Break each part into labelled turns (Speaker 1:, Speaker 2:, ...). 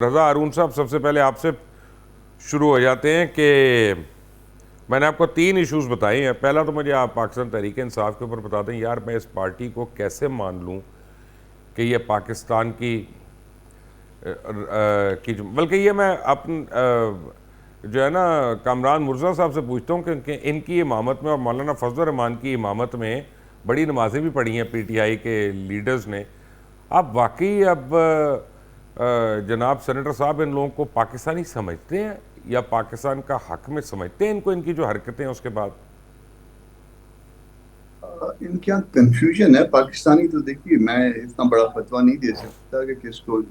Speaker 1: رضا ہارون صاحب، سب سے پہلے آپ سے شروع ہو جاتے ہیں کہ میں نے آپ کو 3 ایشوز بتائے ہیں۔ پہلا تو مجھے آپ پاکستان تحریک انصاف کے اوپر بتا دیں یار میں اس پارٹی کو کیسے مان لوں کہ یہ پاکستان کی بلکہ یہ میں اپن جو ہے نا کامران مرزا صاحب سے پوچھتا ہوں کہ ان کی امامت میں اور مولانا فضل الرحمان کی امامت میں بڑی نمازیں بھی پڑھی ہیں پی ٹی آئی کے لیڈرز نے۔ آپ واقعی اب جناب سینیٹر صاحب ان لوگوں کو پاکستانی سمجھتے ہیں یا پاکستان کا حق میں سمجھتے ہیں ان کو، ان کی جو حرکتیں ہیں اس کے بعد؟
Speaker 2: ان کے یہاں کنفیوژن ہے پاکستانی۔ تو دیکھیے میں اتنا بڑا فتویٰ نہیں دے سکتا کہ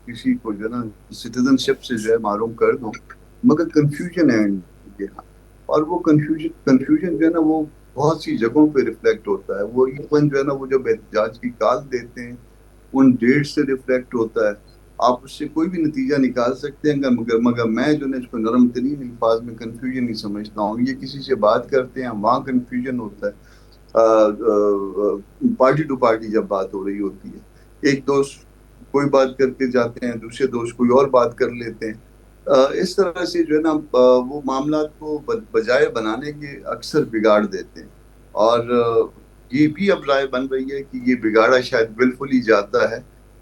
Speaker 2: کسی کو جو ہے نا سٹیزن شپ سے جو ہے محروم کر دوں، مگر کنفیوژن ہے ان کے یہاں۔ اور وہ کنفیوژن جو ہے نا وہ بہت سی جگہوں پہ ریفلیکٹ ہوتا ہے۔ وہ ایون جو ہے نا وہ جب احتجاج کی کال دیتے ہیں ان ڈیٹ سے ریفلیکٹ ہوتا ہے۔ آپ اس سے کوئی بھی نتیجہ نکال سکتے ہیں مگر میں جو ہے اس کو نرم ترین الفاظ میں کنفیوژن ہی سمجھتا ہوں۔ یہ کسی سے بات کرتے ہیں وہاں کنفیوژن ہوتا ہے، پارٹی ٹو پارٹی جب بات ہو رہی ہوتی ہے، ایک دوست کوئی بات کر کے جاتے ہیں، دوسرے دوست کوئی اور بات کر لیتے ہیں۔ اس طرح سے جو ہے نا وہ معاملات کو بجائے بنانے کے اکثر بگاڑ دیتے ہیں۔ اور یہ بھی اب رائے بن رہی ہے کہ یہ بگاڑا شاید بالکل ہی جاتا ہے۔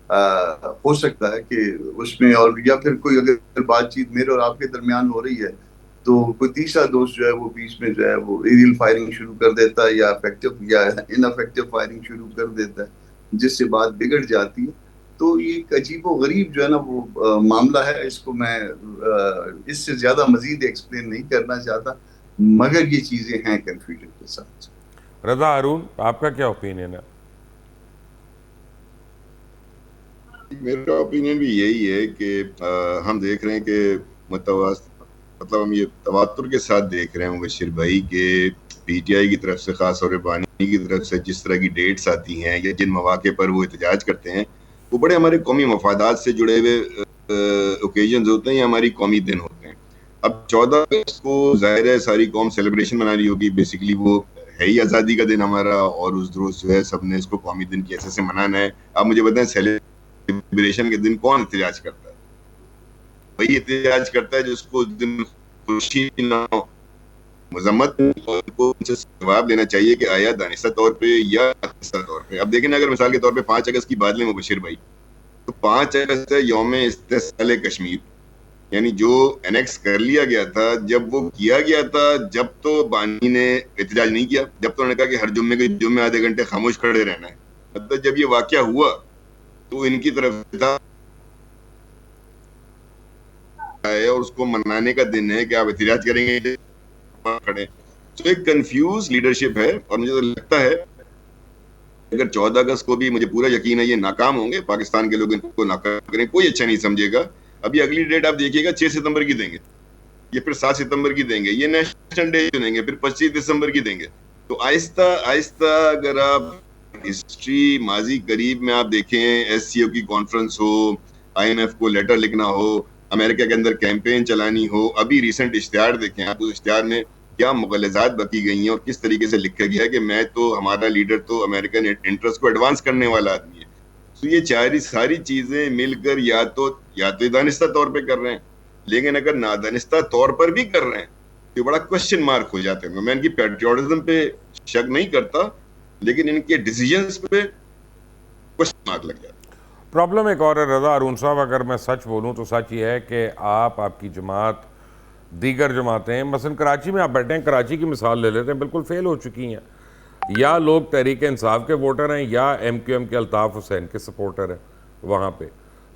Speaker 2: ہو سکتا ہے کہ اس میں، اور یا پھر کوئی اگر بات چیت میرے اور آپ کے درمیان ہو رہی ہے تو کوئی تیسرا دوست جو ہے وہ بیچ میں جو ہے وہ ایریل فائرنگ شروع کر دیتا ہے یا ان افیکٹو فائرنگ شروع کر دیتا ہے، جس سے بات بگڑ جاتی ہے۔ تو یہ ایک عجیب و غریب جو ہے نا وہ معاملہ ہے۔ اس کو میں اس سے زیادہ مزید ایکسپلین نہیں کرنا چاہتا، مگر یہ چیزیں ہیں کنفیوژن کے ساتھ۔
Speaker 1: رضا ہارون، آپ کا کیا اوپینین ہے؟
Speaker 3: میرا اوپینین بھی یہی ہے کہ ہم دیکھ رہے ہیں کہ مطلب ہم یہ تواتر کے ساتھ دیکھ رہے ہیں مبشر بھائی کہ پی ٹی آئی کی طرف سے، خاص طور پہ بانی کی طرف سے جس طرح کی ڈیٹس آتی ہیں یا جن مواقع پر وہ احتجاج کرتے ہیں وہ بڑے ہمارے قومی مفادات سے جڑے ہوئے اوکیزنز ہوتے ہیں یا ہماری قومی دن ہوتے ہیں۔ اب 14 اگست کو ظاہر ہے ساری قوم سیلیبریشن منا رہی ہوگی، بیسیکلی وہ ہے ہی آزادی کا دن ہمارا، اور اس روز جو ہے سب نے اس کو قومی دن کی حیثیت سے منانا ہے۔ آپ مجھے بتائیں سیلیبریشن کے دن کون احتجاج کرتا ہے؟ وہی احتجاج کرتا ہے جس کو اس دن خوشی نہ ہو، مذمت کو ان سے جواب لینا چاہیے کہ آیا دانستہ طور پہ یا ناقصہ طور پہ۔ اب دیکھیں اگر مثال کے طور پہ 5 اگست کی بات لیں مبشر بھائی، تو 5 اگست ہے یوم استحصال کشمیر، یعنی جو انیکس کر لیا گیا تھا جب وہ کیا گیا تھا، جب تو بانی نے احتجاج نہیں کیا، جب تو انہوں نے کہا کہ ہر جمعے کے جمعے آدھے گھنٹے خاموش کھڑے رہنا ہے۔ مطلب جب یہ واقعہ ہوا تو ان کی طرف تھا اور اس کو منانے کا دن ہے کہ آپ احتجاج کریں گے کھڑے۔ تو ایک کنفیوز لیڈرشپ ہے، اور مجھے تو لگتا ہے اگر 14 اگست کو بھی، مجھے پورا یقین ہے یہ ناکام ہوں گے، پاکستان کے لوگ ان کو ناکام کریں، کوئی اچھا نہیں سمجھے گا۔ ابھی اگلی ڈیٹ آپ دیکھیے گا 6 ستمبر کی دیں گے، یہ پھر 7 ستمبر کی دیں گے، یہ نیشنل ڈے دیں گے، پھر 25 دسمبر کی دیں گے۔ تو آہستہ آہستہ اگر آپ ہسٹری ماضی قریب میں آپ دیکھیں، ایس سی او کی کانفرنس ہو، آئی ایم ایف کو لیٹر لکھنا ہو، امریکہ کے اندر کیمپین چلانی ہو، ابھی ریسنٹ اشتہار دیکھیں آپ، اس اشتہار میں کیا مغلظات بکی گئی ہیں اور کس طریقے سے لکھا گیا ہے کہ میں تو، ہمارا لیڈر تو امریکن انٹرسٹ کو ایڈوانس کرنے والا آدمی ہے۔ تو یہ ساری چیزیں مل کر یا تو دانستہ طور پہ کر رہے ہیں، لیکن اگر نادانستہ طور پر بھی کر رہے ہیں تو بڑا کوشچن مارک ہو جاتے ہیں۔ میں ان کی پیٹریوٹزم پہ شک نہیں کرتا، لیکن ان کے ڈیسیجنز پہ کوشچن مارک لگ جاتا ہے۔
Speaker 1: پرابلم ایک اور ہے رضا ہارون صاحب، اگر میں سچ بولوں تو سچ یہ ہے کہ آپ کی جماعت دیگر جماعتیں، مثلا کراچی میں آپ بیٹھے ہیں، کراچی کی مثال لے لیتے ہیں، بالکل فیل ہو چکی ہیں۔ یا لوگ تحریک انصاف کے ووٹر ہیں یا ایم کیو ایم کے الطاف حسین کے سپورٹر ہیں وہاں پہ۔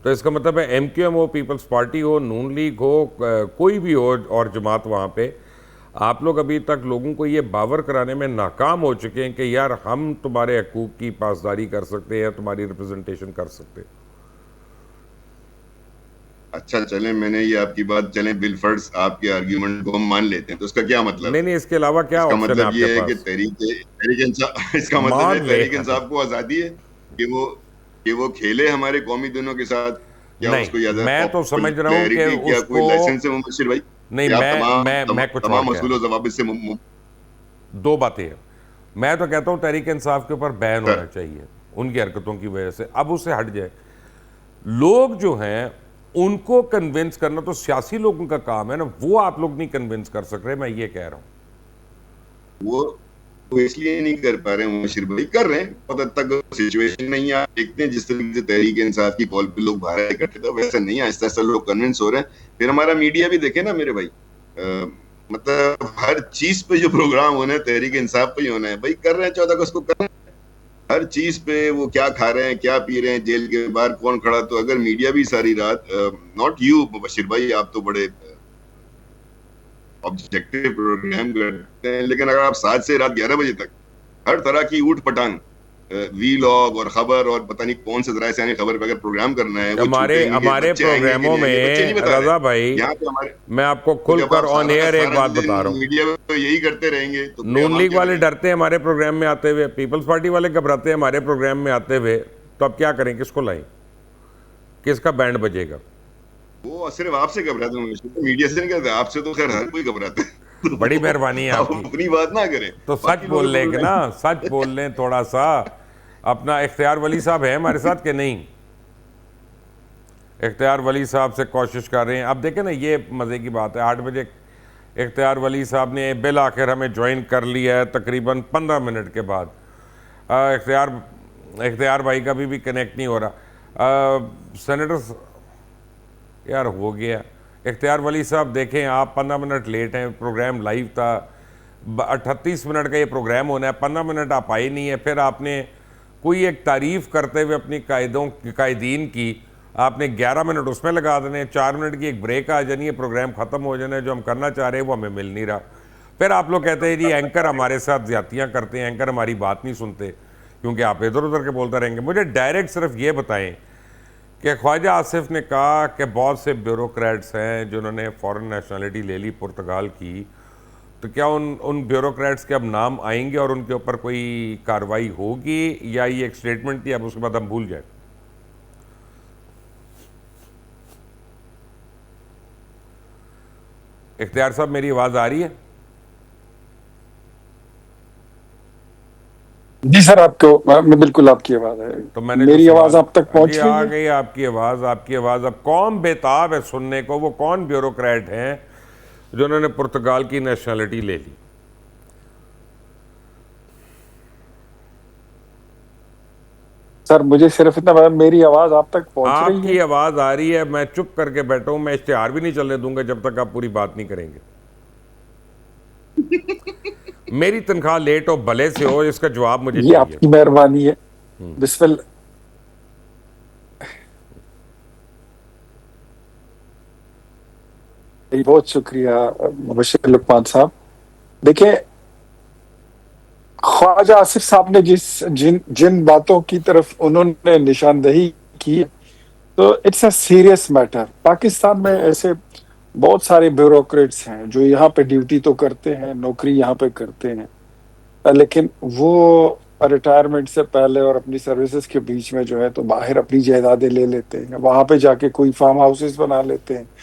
Speaker 1: تو اس کا مطلب ہے ایم کیو ایم ہو، پیپلز پارٹی ہو، نون لیگ ہو، کوئی بھی ہو اور جماعت وہاں پہ، آپ لوگ ابھی تک لوگوں کو یہ باور کرانے میں ناکام ہو چکے ہیں کہ یار ہم تمہارے حقوق کی پاسداری کر سکتے ہیں، تمہاری ریپرزنٹیشن کر سکتے ہیں۔
Speaker 3: اچھا چلیں، میں نے یہ آپ کی بات، چلیں بالفرض آپ کے آرگیومنٹ کو ہم مان لیتے ہیں، تو اس کا کیا مطلب
Speaker 1: نہیں
Speaker 3: ہے؟
Speaker 1: نہیں، اس کے علاوہ کیا
Speaker 3: اس کا
Speaker 1: آپشن ہے
Speaker 3: مطلب
Speaker 1: آپ کے
Speaker 3: یہ ہے کہ
Speaker 1: پاس؟
Speaker 3: تحریک انصاف، اس کا مطلب ہے
Speaker 1: مان لے
Speaker 3: تحریک انصاف کو آزادی ہے کہ وہ کھیلے ہمارے قومی دنوں کے ساتھ، کیا اس
Speaker 1: نہیں،
Speaker 3: کو
Speaker 1: میں تو سمجھ رہا ہوں کہ
Speaker 3: پاپولیرٹی، کیا
Speaker 1: اس
Speaker 3: کوئی
Speaker 1: کو،
Speaker 3: لائسنس ہے مبشر بھائی
Speaker 1: نہیں
Speaker 3: کہ آپ
Speaker 1: میں کچھ اور
Speaker 3: تمام
Speaker 1: کہہ
Speaker 3: اصول
Speaker 1: رہا
Speaker 3: و
Speaker 1: ہوں،
Speaker 3: ضوابط سے
Speaker 1: 2 باتیں ہیں۔ میں تو کہتا ہوں تحریک انصاف کے اوپر بین
Speaker 3: سر
Speaker 1: ہونا چاہیے ان کی حرکتوں کی وجہ سے، اب اس سے ہٹ جائے۔ لوگ جو ہیں ان کو کنونس کرنا تو سیاسی لوگوں کا کام ہے نا, وہ آپ لوگ نہیں کنونس کر سک رہے, میں یہ کہہ رہا ہوں.
Speaker 3: وہ اس لیے نہیں کر پا رہے ہیں مبشر بھائی, کر رہے ہیں بہت حد تک. سچویشن نہیں ہے, آپ دیکھتے ہیں جس طریقے سے تحریک انصاف کی کال پہ لوگ باہر اکٹھے تھے, ویسا نہیں ہے, آہستہ آہستہ لوگ کنونس ہو رہے ہیں. پھر ہمارا میڈیا بھی دیکھے نا میرے بھائی, مطلب ہر چیز پہ جو پروگرام ہونا ہے تحریک انصاف پہ ہی ہونا ہے بھائی, کر رہے ہیں 14 اگست کو, کر رہے ہیں ہر چیز پہ. وہ کیا کھا رہے ہیں, کیا پی رہے ہیں, جیل کے باہر کون کھڑا. تو اگر میڈیا بھی ساری رات, ناٹ یو مبشر بھائی, آپ تو بڑے آبجیکٹو پروگرام کرتے ہیں, لیکن اگر آپ 7 سے رات 11 بجے تک ہر طرح کی اوٹ پٹانگ وی لاگ اور خبر اور پتہ نہیں کون سے ذرائع ثانی خبر پہ اگر پروگرام کرنا ہے, وہ
Speaker 1: ہمارے
Speaker 3: بچے آئیں گے کہ
Speaker 1: پروگراموں
Speaker 3: نہیں آئیں گے, بچے
Speaker 1: میں
Speaker 3: نہیں بتا
Speaker 1: رضا
Speaker 3: رہے
Speaker 1: بھائی,
Speaker 3: یہاں پہ ہمارے.
Speaker 1: میں آپ کو
Speaker 3: تو
Speaker 1: کھل
Speaker 3: جب
Speaker 1: کر
Speaker 3: آپ
Speaker 1: آن
Speaker 3: سارا کا
Speaker 1: ایئر ایک
Speaker 3: سارا
Speaker 1: بات بتا رہا ہوں,
Speaker 3: میڈیا پہ یہی کرتے رہیں گے تو
Speaker 1: نون لیگ والے
Speaker 3: کریں؟
Speaker 1: ڈرتے ہیں ہمارے پروگرام میں آتے ہوئے, پیپلز پارٹی والے گھبراتے ہیں ہمارے پروگرام میں آتے ہوئے, تو اب کیا کریں, کس کو لائیں, کس کا بینڈ بجے گا؟
Speaker 3: وہ صرف آپ سے گھبراتے ہیں, میڈیا سے نہیں کرتے, آپ سے تو خیر ہر کوئی گھبراتا ہے.
Speaker 1: بڑی مہربانی ہے
Speaker 3: آپ
Speaker 1: آپ کی.
Speaker 3: اپنی بات نہ کریں,
Speaker 1: تو سچ
Speaker 3: باقی لوگ
Speaker 1: بول لیں کہ نا, سچ بول لیں تھوڑا سا. اپنا اختیار ولی صاحب ہیں ہمارے ساتھ کہ نہیں؟ اختیار ولی صاحب سے کوشش کر رہے ہیں. اب دیکھیں نا, یہ مزے کی بات ہے, 8 بجے اختیار ولی صاحب نے بالآخر ہمیں جوائن کر لیا ہے تقریباً 15 منٹ کے بعد. اختیار بھائی کا بھی کنیکٹ نہیں ہو رہا. سینیٹر یار ہو گیا. اختیار ولی صاحب دیکھیں, آپ 15 منٹ لیٹ ہیں, پروگرام لائیو تھا, 38 منٹ کا یہ پروگرام ہونا ہے, 15 منٹ آپ آئے نہیں ہیں. پھر آپ نے کوئی ایک تعریف کرتے ہوئے اپنی قائدین کی, آپ نے 11 منٹ اس میں لگا دینے, 4 منٹ کی ایک بریک آ جانی ہے, پروگرام ختم ہو جانا ہے. جو ہم کرنا چاہ رہے ہیں وہ ہمیں مل نہیں رہا. پھر آپ لوگ کہتے ہیں جی اینکر ہمارے ساتھ زیادتیاں کرتے ہیں, اینکر ہماری بات نہیں سنتے کیونکہ آپ ادھر ادھر کے بولتے رہیں گے. مجھے ڈائریکٹ صرف یہ بتائیں کہ خواجہ آصف نے کہا کہ بہت سے بیوروکریٹس ہیں جنہوں نے فورن نیشنلٹی لے لی پرتگال کی, تو کیا ان بیوروکریٹس کے اب نام آئیں گے اور ان کے اوپر کوئی کارروائی ہوگی, یا یہ ایک سٹیٹمنٹ تھی اب اس کے بعد ہم بھول جائیں؟ اختیار صاحب میری آواز آ رہی ہے؟
Speaker 4: جی سر, آپ کو میں بالکل آپ کی آواز ہے,
Speaker 1: تو میں نے جو
Speaker 4: میری
Speaker 1: سوال,
Speaker 4: آواز آپ تک پہنچ
Speaker 1: جی
Speaker 4: رہی
Speaker 1: آ
Speaker 4: ہے؟
Speaker 1: گئی آپ کی آواز, آپ کی آواز. اب کون بےتاب ہے سننے کو, وہ کون بیوروکریٹ ہیں جنہوں نے پرتگال کی نیشنلٹی لے لی؟
Speaker 4: سر مجھے صرف اتنا پتا, میری آواز آپ تک پہنچ
Speaker 1: آپ
Speaker 4: رہی ہے؟
Speaker 1: کی آواز آ رہی ہے, میں چپ کر کے بیٹھا ہوں, میں اشتہار بھی نہیں چلنے دوں گا جب تک آپ پوری بات نہیں کریں گے. میری تنخواہ لیٹ ہو بھلے سے ہو, اس کا جواب مجھے
Speaker 4: یہ آپ
Speaker 1: چاہیے.
Speaker 4: کی مہربانی ہے. بسم اللہ. بہت شکریہ مبشر لقمان صاحب. دیکھیں, خواجہ آصف صاحب نے جن باتوں کی طرف انہوں نے نشاندہی کی, تو it's a serious matter. Pakistan میں ایسے بہت سارے بیوروکریٹس ہیں جو یہاں پہ ڈیوٹی تو کرتے ہیں, نوکری یہاں پہ کرتے ہیں, لیکن وہ ریٹائرمنٹ سے پہلے اور اپنی سروسز کے بیچ میں جو ہے تو باہر اپنی جائیدادیں لے لیتے ہیں, وہاں پہ جا کے کوئی فارم ہاؤسز بنا لیتے ہیں,